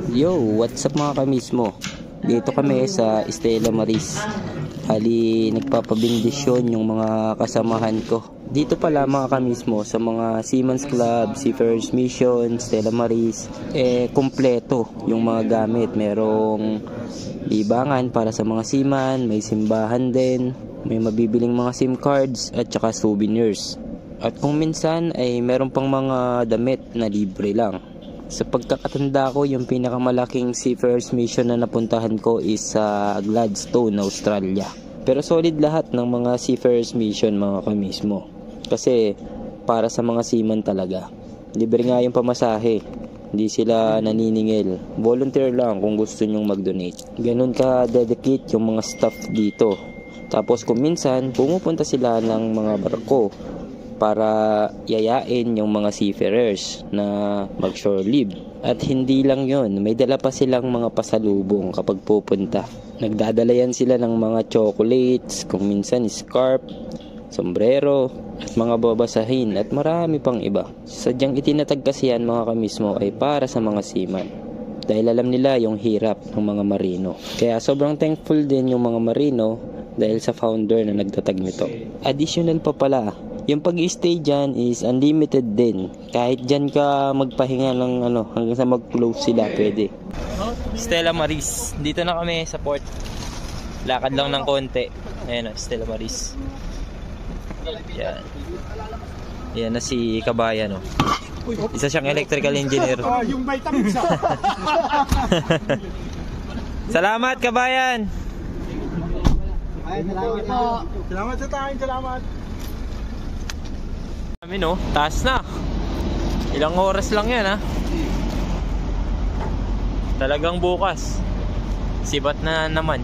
Yo, what's up mga kamismo? Dito kami sa Stella Maris. Hali, nagpapabindisyon yung mga kasamahan ko. Dito pala mga kamismo sa mga Seamen's Club, Seafarers Mission, Stella Maris, kumpleto yung mga gamit. Merong libangan para sa mga seaman, may simbahan din, may mabibiling mga SIM cards at saka souvenirs. At kung minsan ay meron pang mga damit na libre lang. Sa pagkakatanda ko, yung pinakamalaking Seafarers Mission na napuntahan ko is sa Gladstone, Australia. Pero solid lahat ng mga Seafarers Mission mga kamismo. Kasi para sa mga seaman talaga. Libre nga yung pamasahe. Hindi sila naniningil. Volunteer lang kung gusto nyong mag-donate. Ganun ka dedicate yung mga staff dito. Tapos kung minsan, pumupunta sila ng mga barko para yayain yung mga seafarers na mag-shore leave. At hindi lang yon, may dala pa silang mga pasalubong kapag pupunta. Nagdadala yan sila ng mga chocolates, kung minsan scarf, sombrero, at mga babasahin at marami pang iba. Sadyang itinatag kasi yan mga kamismo ay para sa mga seaman. Dahil alam nila yung hirap ng mga marino. Kaya sobrang thankful din yung mga marino dahil sa founder na nagtatag nito. Additional pa pala, yung pag-stay dyan is unlimited din. Kahit dyan ka magpahinga ng hanggang sa mag-close sila, pwede. Stella Maris. Dito na kami sa port. Lakad lang ng konti. Ayan o, Stella Maris. Yan. Yan na si Kabayan o. Isa siyang electrical engineer. Yung vitamins. Salamat Kabayan! Salamat po. Salamat sa tayo, salamat. Kami no, taas na. Ilang oras lang yan ha. Talagang bukas. Sibat na naman.